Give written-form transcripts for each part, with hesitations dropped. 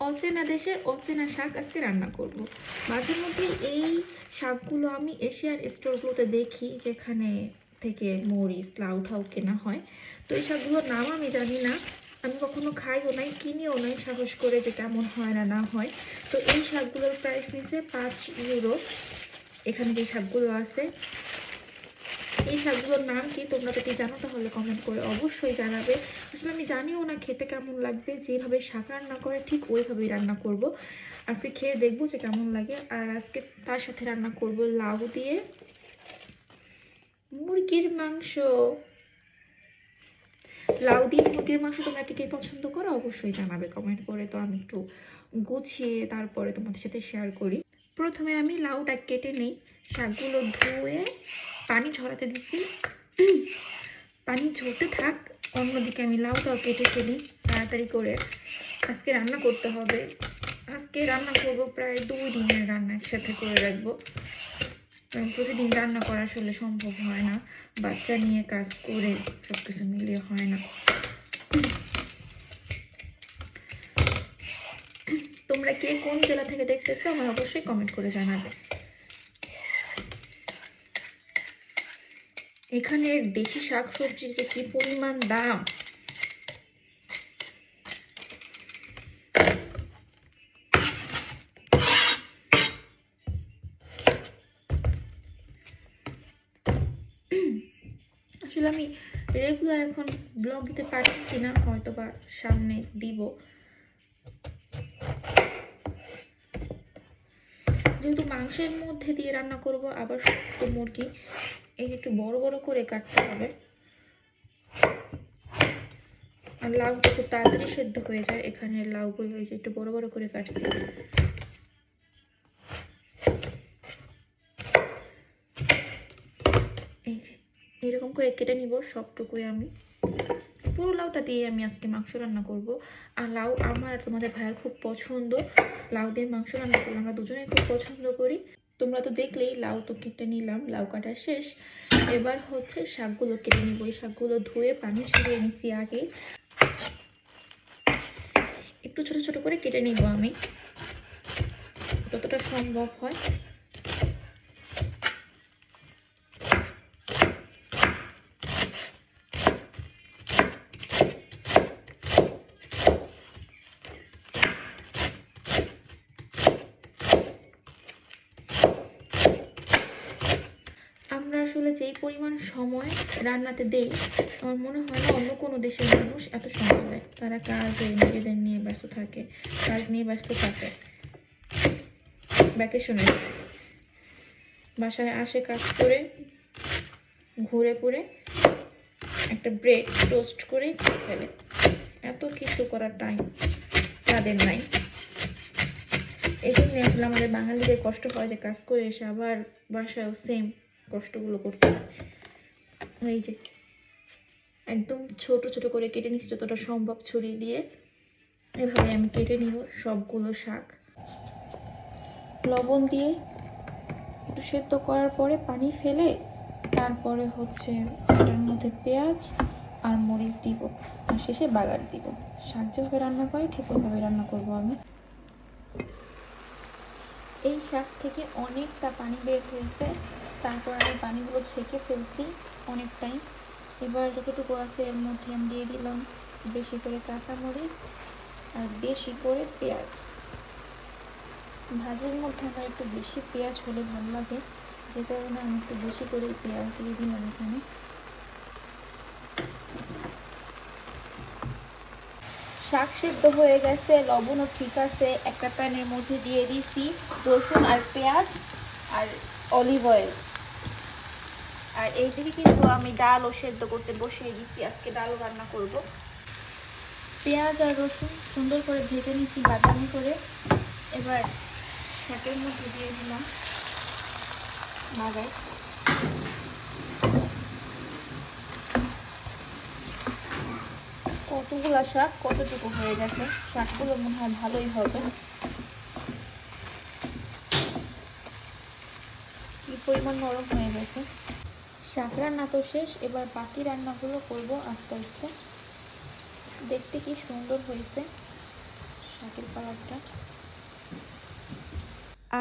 অচেনা দেশের অচেনা শাক আজকে রান্না করব। মাঝে মধ্যে এই শাকগুলো আমি এশিয়ান স্টোরগুলোতে দেখি, যেখানে থেকে মরিচ লাউ ঠাউ কেনা হয়। তো এই শাকগুলোর নাম আমি জানি না, আমি কখনো খাইও নাই, কিনিও নাই সাহস করে যে কেমন হয় না না হয়। তো এই শাকগুলোর প্রাইস নিচ্ছে 5 ইউরো। এখানে যে শাকগুলো আছে, এই শাকগুলোর নাম কি তোমরা যদি জানো তাহলে কমেন্ট করে অবশ্যই জানাবে। আসলে আমি জানিও না খেতে কেমন লাগবে, যেভাবে শাক রান্না করে ঠিক ওইভাবেই রান্না করব। আজকে খেয়ে দেখবো যে কেমন লাগে। আর আজকে তার সাথে রান্না করব লাউ দিয়ে মুরগির মাংস। লাউ দিয়ে মুরগির মাংস তোমরা কে কে পছন্দ করো অবশ্যই জানাবে কমেন্ট করে। তো আমি একটু গুছিয়ে তারপরে তোমাদের সাথে শেয়ার করি। প্রথমে আমি লাউটা কেটে নিই, শাকগুলো ধুয়ে পানি ঝরাতে দিচ্ছি। পানি ঝরতে থাক, অন্যদিকে আমি লাউটাও কেটে ফেলি তাড়াতাড়ি করে। আজকে রান্না করতে হবে, আজকে রান্না করব প্রায় 2 দিনের রান্না একসাথে করে রাখবো। প্রতিদিন রান্না করা আসলে সম্ভব হয় না, বাচ্চা নিয়ে কাজ করে সবকিছু মিলিয়ে হয় না। তোমরা কে কোন জেলা থেকে দেখতেছো আমায় অবশ্যই কমেন্ট করে জানাবে। এখানের দেশি শাকসবজির যে কি পরিমাণ দাম, আসলে আমি রেগুলার এখন ব্লগ দিতে পারছি না, হয়তো বা সামনে দিব। যেহেতু মাংসের মধ্যে দিয়ে রান্না করব, আবার শুক্ত মুরগি, এই একটু বড় বড় করে কাটতে হবে। আর লাউটা খুব তাড়াতাড়ি সেদ্ধ হয়ে যায়, এখানে লাউগুলো এই যে একটু বড় বড় করে কাটছি। এই যে এরকম করে কেটে নিব সবটুকুই। আমি পুরো লাউটা দিয়ে আমি আজকে মাংস রান্না করব। আর লাউ আমার আর তোমাদের ভাইয়ের খুব পছন্দ, লাউ দিয়ে মাংস রান্না করলে আমরা দুজনেই খুব পছন্দ করি। তোমরা তো দেখলেই, লাউ তো কেটে নিলাম, লাউ কাটা শেষ। এবার হচ্ছে শাকগুলো কেটে নিব। এই শাকগুলো ধুয়ে পানি ঝরিয়ে নিছি আগে, একটু ছোট ছোট করে কেটে নিব আমি যতটা সম্ভব হয়। আমরা আসলে যেই পরিমাণ সময় রান্নাতে দেই, আমার মনে হয় না অন্য কোনো দেশের মানুষ এত সময় দেয়। তারা কাজে নিজেদের নিয়ে ব্যস্ত থাকে, কাজ নিয়ে ব্যস্ত থাকে। ভ্যাকেশনে বাসায় আসে, কাজ করে ঘুরে পুরে একটা ব্রেড টোস্ট করে ফেলে। এত কিছু করার টাইম তাদের নাই। এই জন্য আসলে আমাদের বাঙালিদের কষ্ট হয় যে কাজ করে এসে আবার বাসায়ও সেম কষ্টগুলো করতে হয়। এই যে একদম ছোট ছোট করে কেটে নিচ্ছি যতটা সম্ভব ছুরি দিয়ে। এভাবে আমি কেটে নিব সবগুলো শাক। লবণ দিয়ে একটু সেদ্ধ করার পরে পানি ফেলে তারপরে হচ্ছে এটার মধ্যে পেঁয়াজ আর মরিচ দিব, আর শেষে বাগার দিব। শাক যেভাবে রান্না করে ঠিক ওইভাবে রান্না করব আমি। এই শাক থেকে অনেকটা পানি বের হয়েছে, তারপর আমি পানিগুলো ছেঁকে ফেলছি অনেকটাই। এবার যতটুকু আছে এর মধ্যে আমি দিয়ে দিলাম বেশি করে কাঁচামরিচ আর বেশি করে পেঁয়াজ। ভাজির মধ্যে আমার একটু বেশি পেঁয়াজ হলে ভালো লাগে, যে কারণে আমি একটু বেশি করে পেঁয়াজ দিয়ে দিলাম এখানে। শাক সেদ্ধ হয়ে গেছে, লবণও ঠিক আছে। একটা প্যানের মধ্যে দিয়ে দিছি রসুন আর পেঁয়াজ আর অলিভ অয়েল। আর এই দিকে কিন্তু আমি ডালও সেদ্ধ করতে বসিয়ে দিচ্ছি, আজকে ডালও রান্না করব। পেঁয়াজ আর রসুন সুন্দর করে ভেজে নিচ্ছি বাদামি করে। এবার শাকের মধ্যে দিয়ে দিলাম বাগার। কতগুলা শাক কতটুকু হয়ে গেছে, শাকগুলো মনে হয় ভালোই হবে। কি পরিমাণ নরম হয়ে গেছে। শাক রান্না তো শেষ, এবার বাকি রান্নাগুলো করব আস্তে আস্তে। দেখতে কি সুন্দর হয়েছে। শাকের কালারটা।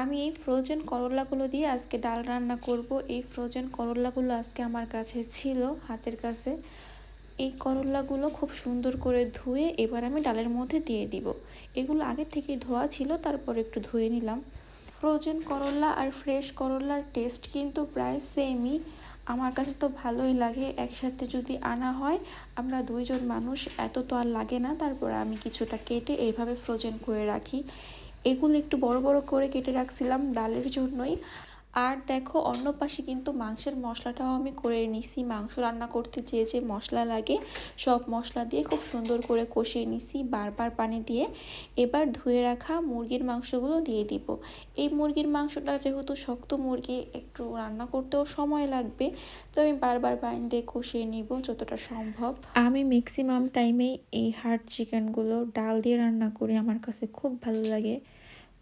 আমি এই ফ্রোজেন করলাগুলো দিয়ে আজকে ডাল রান্না করব। এই ফ্রোজেন করলাগুলো আজকে আমার কাছে ছিল হাতের কাছে। এই করলাগুলো খুব সুন্দর করে ধুয়ে এবার আমি ডালের মধ্যে দিয়ে দিব। এগুলো আগে থেকে ধোয়া ছিল, তারপর একটু ধুয়ে নিলাম। ফ্রোজেন করলা আর ফ্রেশ করলার টেস্ট কিন্তু প্রায় সেমই। আমার কাছে তো ভালোই লাগে। একসাথে যদি আনা হয়, আমরা দুইজন মানুষ, এত তো আর লাগে না। তারপর আমি কিছুটা কেটে এইভাবে ফ্রোজেন করে রাখি। এগুলো একটু বড় বড় করে কেটে রাখছিলাম ডালের জন্যই। আর দেখো, অন্য পাশে কিন্তু মাংসের মশলাটাও আমি করে নিছি। মাংস রান্না করতে যে মশলা লাগে সব মশলা দিয়ে খুব সুন্দর করে কষিয়ে নিছি বারবার পানি দিয়ে। এবার ধুয়ে রাখা মুরগির মাংসগুলো দিয়ে দিব। এই মুরগির মাংসটা যেহেতু শক্ত মুরগি, একটু রান্না করতেও সময় লাগবে, তো আমি বারবার পানি দিয়ে কষিয়ে নিব যতটা সম্ভব। আমি ম্যাক্সিমাম টাইমেই এই হার্ড চিকেনগুলো ডাল দিয়ে রান্না করি। আমার কাছে খুব ভালো লাগে।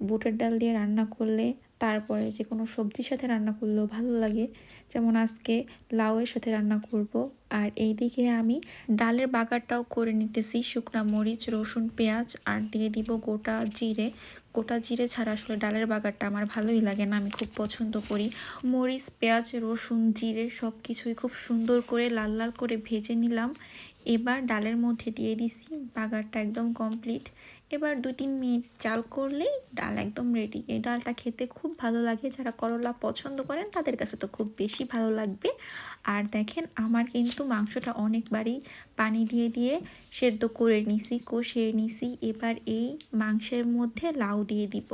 বুটের ডাল দিয়ে রান্না করলে, তারপরে যে কোনো সবজির সাথে রান্না করলেও ভালো লাগে। যেমন আজকে লাউয়ের সাথে রান্না করব। আর এইদিকে আমি ডালের বাগারটাও করে নিতেছি। শুকনা মরিচ, রসুন, পেঁয়াজ আর দিয়ে দিব গোটা জিরে। গোটা জিরে ছাড়া আসলে ডালের বাগারটা আমার ভালোই লাগে না, আমি খুব পছন্দ করি। মরিচ, পেঁয়াজ, রসুন, জিরে সব কিছুই খুব সুন্দর করে লাল লাল করে ভেজে নিলাম। এবার ডালের মধ্যে দিয়ে দিছি। বাগারটা একদম কমপ্লিট। এবার 2-3 মিনিট জাল করলেই ডাল একদম রেডি। এই ডালটা খেতে খুব ভালো লাগে। যারা করলা পছন্দ করেন তাদের কাছে তো খুব বেশি ভালো লাগবে। আর দেখেন, আমার কিন্তু মাংসটা অনেকবারই পানি দিয়ে দিয়ে সেদ্ধ করে নিছি, কষিয়ে নিছি। এবার এই মাংসের মধ্যে লাউ দিয়ে দিব।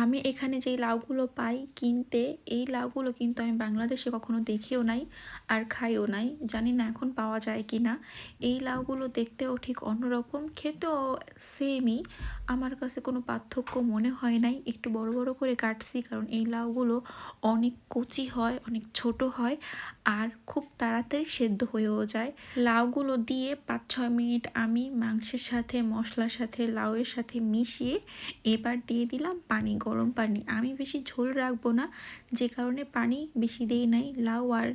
আমি এখানে যেই লাউগুলো পাই কিনতে, এই লাউগুলো কিন্তু আমি বাংলাদেশে কখনো দেখিও নাই আর খাইও নাই। জানি না এখন পাওয়া যায় কি না। এই লাউগুলো দেখতেও ঠিক অন্যরকম, খেতেও সেমই। আমার কাছে কোনো পার্থক্য মনে হয় নাই। একটু বড় বড় করে কাটছি, কারণ এই লাউগুলো অনেক কচি হয়, অনেক ছোট হয় আর খুব তাড়াতাড়ি সেদ্ধ হয়েও যায়। লাউগুলো দিয়ে 5-6 মিনিট আমি মাংসের সাথে, মশলার সাথে, লাউয়ের সাথে মিশিয়ে এবার দিয়ে দিলাম পানি, গরম পানি। আমি বেশি ঝোল রাখবো না, যে কারণে পানি বেশি দেই নাই। লাউ আর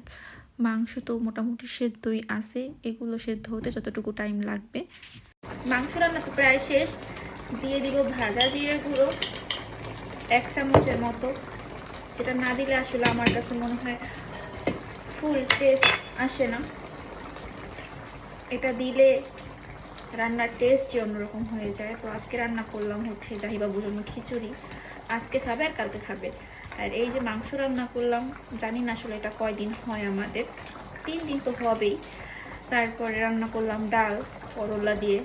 মাংস তো মোটামুটি সেদ্ধই আছে, এগুলো সেদ্ধ হতে যতটুকু টাইম লাগবে। মাংস রান্না তো প্রায় শেষ। দিয়ে দিব ভাজা জিরে গুঁড়ো 1 চামচের মতো, যেটা না দিলে আসলে আমার কাছে মনে হয় ফুল টেস্ট আসে না। এটা দিলে রান্নার টেস্টই অন্যরকম হয়ে যায়। তো আজকে রান্না করলাম হচ্ছে জাহিবাবুর জন্য খিচুড়ি। আজকে খাবে আর কালকে খাবে। আর এই যে মাংস রান্না করলাম, জানি না আসলে এটা কয়দিন হয়, আমাদের 3 দিন তো হবেই। তারপরে রান্না করলাম ডাল করলা দিয়ে।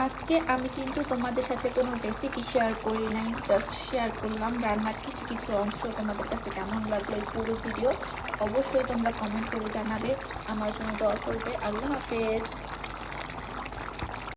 আজকে আমি কিন্তু তোমাদের সাথে কোনো রেসিপি শেয়ার করি নাই, জাস্ট শেয়ার করলাম রান্নার কিছু কিছু অংশ। তোমাদের কাছে কেমন লাগলো এই পুরো ভিডিও অবশ্যই তোমরা কমেন্ট করে জানাবে। আমার জন্য দোয়া করবে। আল্লাহ হাফেজ।